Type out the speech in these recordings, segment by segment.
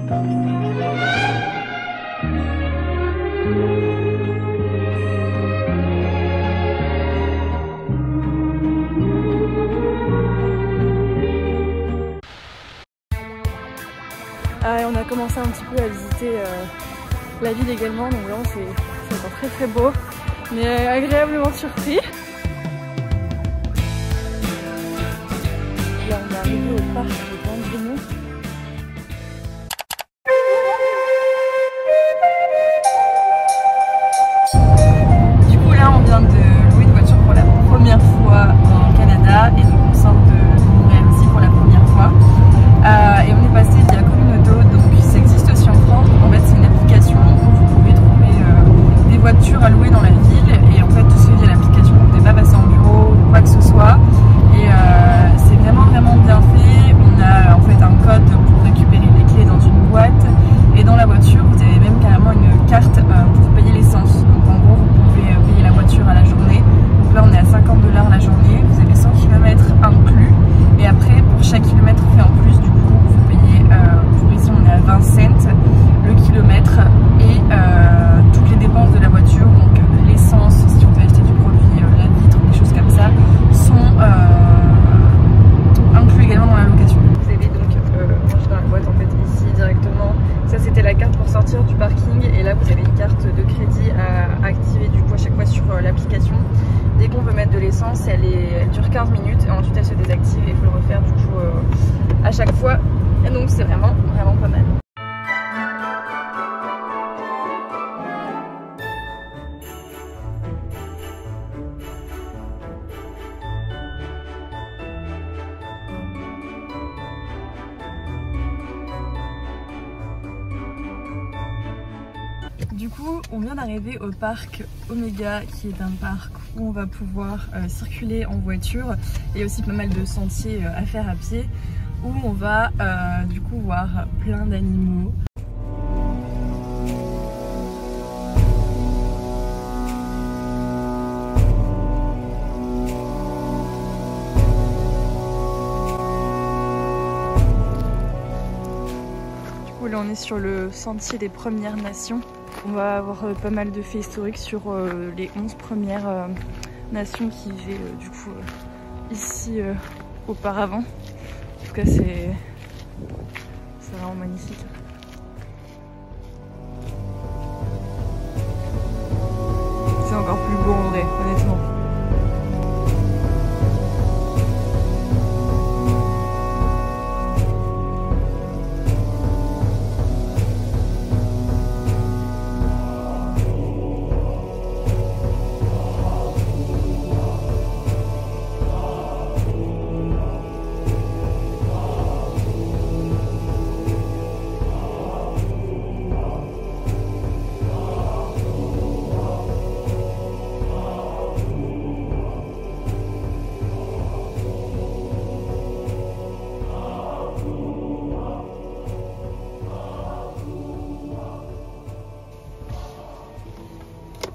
On a commencé un petit peu à visiter la ville également, donc vraiment c'est encore très très beau, mais agréablement surpris. Là on est arrivé au parc de Vendremont. Du coup là on vient de louer une voiture pour la première fois au Canada et donc on sort de Montréal aussi pour la première fois. Et on est passé via Communauto, donc ça existe aussi en France. Donc en fait c'est une application où vous pouvez trouver des voitures à louer dans la ville et en fait tout se fait via l'application. Vous ne devez pas passer en bureau ou quoi que ce soit. Et c'est vraiment bien fait. On a en fait un code pour récupérer les clés dans une boîte et dans la voiture vous avez même carrément une carte pour payer l'essence. Donc en gros vous pouvez payer la voiture à la journée. Donc là on est à 50 $ la journée. Vous avez 100 km inclus et après pour chaque kilomètre fait en plus du coup vous payez pour ici on est à 20 cents le kilomètre et toutes les dépenses de la voiture, donc l'essence, si vous devez acheter du produit, la vitre, des choses comme ça, sont inclus également dans la location. Vous avez donc rangé dans la boîte en fait ici directement. Ça c'était la carte pour sortir du parking et là vous avez une carte de crédit à activer du coup à chaque fois sur l'application. Dès qu'on veut mettre de l'essence, elle dure 15 minutes et ensuite elle se désactive et il faut le refaire du coup à chaque fois. Et donc c'est vraiment pas mal. Du coup, on vient d'arriver au parc Omega, qui est un parc où on va pouvoir circuler en voiture et aussi pas mal de sentiers à faire à pied, où on va du coup voir plein d'animaux. Du coup là on est sur le sentier des Premières Nations. On va avoir pas mal de faits historiques sur les 11 premières nations qui vivaient du coup ici auparavant. En tout cas c'est vraiment magnifique. C'est encore plus beau en vrai, honnêtement.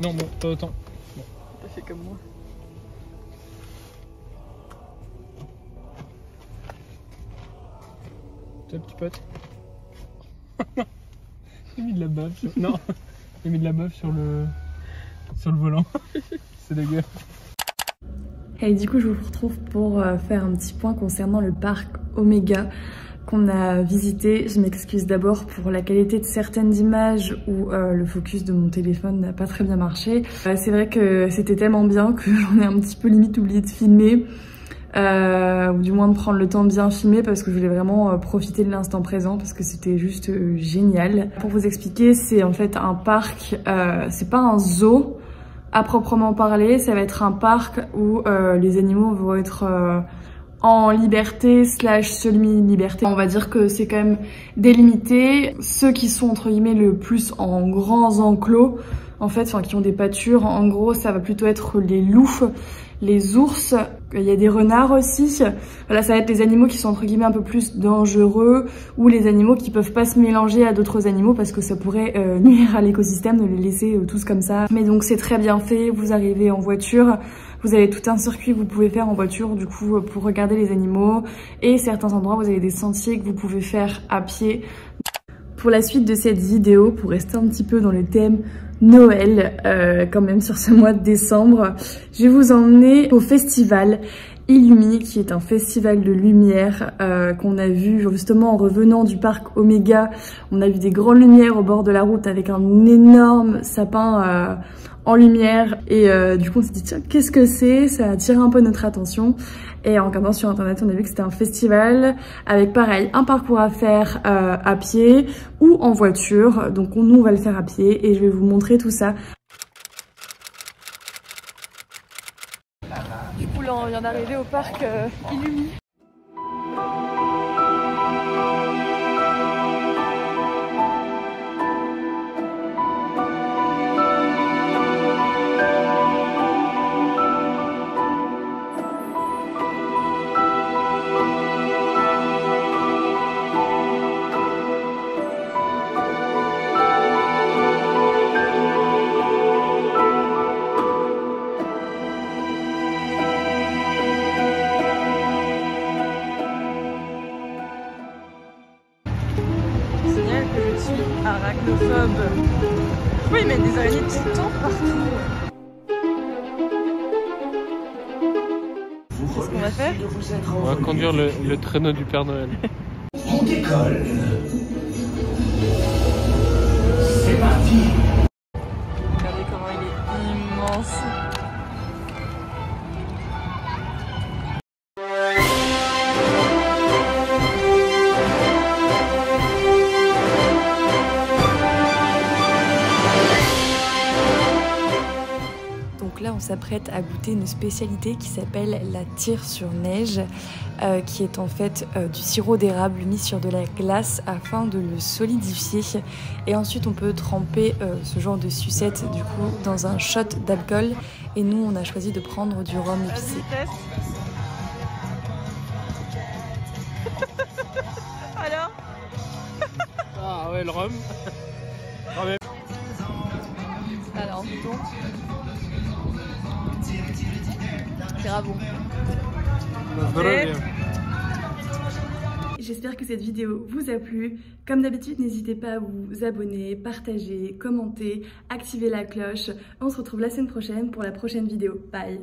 Non, bon, pas autant. Bon. T'as fait comme moi. Toi, petit pote. J'ai mis de la bave sur... Non, j'ai mis de la bave sur le volant. C'est dégueu. Et du coup, je vous retrouve pour faire un petit point concernant le parc Omega qu'on a visité. Je m'excuse d'abord pour la qualité de certaines images où le focus de mon téléphone n'a pas très bien marché. C'est vrai que c'était tellement bien que j'en ai un petit peu limite oublié de filmer. Ou du moins de prendre le temps de bien filmer parce que je voulais vraiment profiter de l'instant présent parce que c'était juste génial. Pour vous expliquer, c'est en fait un parc, c'est pas un zoo à proprement parler, ça va être un parc où les animaux vont être en liberté / semi-liberté. On va dire que c'est quand même délimité. Ceux qui sont entre guillemets le plus en grands enclos, en fait, enfin qui ont des pâtures, en gros ça va plutôt être les loups, les ours, il y a des renards aussi. Voilà, ça va être les animaux qui sont entre guillemets un peu plus dangereux ou les animaux qui peuvent pas se mélanger à d'autres animaux parce que ça pourrait nuire à l'écosystème de les laisser tous comme ça. Mais donc c'est très bien fait, vous arrivez en voiture, vous avez tout un circuit que vous pouvez faire en voiture du coup pour regarder les animaux et certains endroits vous avez des sentiers que vous pouvez faire à pied. Pour la suite de cette vidéo, pour rester un petit peu dans le thème Noël, quand même sur ce mois de décembre, je vais vous emmener au festival Illumi, qui est un festival de lumière qu'on a vu justement en revenant du parc Oméga. On a vu des grandes lumières au bord de la route avec un énorme sapin en lumière et du coup on s'est dit tiens, qu'est-ce que c'est? Ça a attiré un peu notre attention et en regardant sur internet on a vu que c'était un festival avec pareil un parcours à faire à pied ou en voiture. Donc nous on va le faire à pied et je vais vous montrer tout ça. Du coup là on vient d'arriver au parc Illumi. Arachnophobe. Pourquoi ils mettent des araignées tout le temps partout? Qu'est-ce qu'on va faire? On va conduire le traîneau du Père Noël. On décolle. C'est parti. Regardez comment il est immense. Là on s'apprête à goûter une spécialité qui s'appelle la tire sur neige, qui est en fait du sirop d'érable mis sur de la glace afin de le solidifier, et ensuite on peut tremper ce genre de sucette du coup dans un shot d'alcool, et nous on a choisi de prendre du rhum épicé. Alors Ah ouais, le rhum. Alors donc c'est bon. J'espère que cette vidéo vous a plu. Comme d'habitude, n'hésitez pas à vous abonner, partager, commenter, activer la cloche. On se retrouve la semaine prochaine pour la prochaine vidéo. Bye!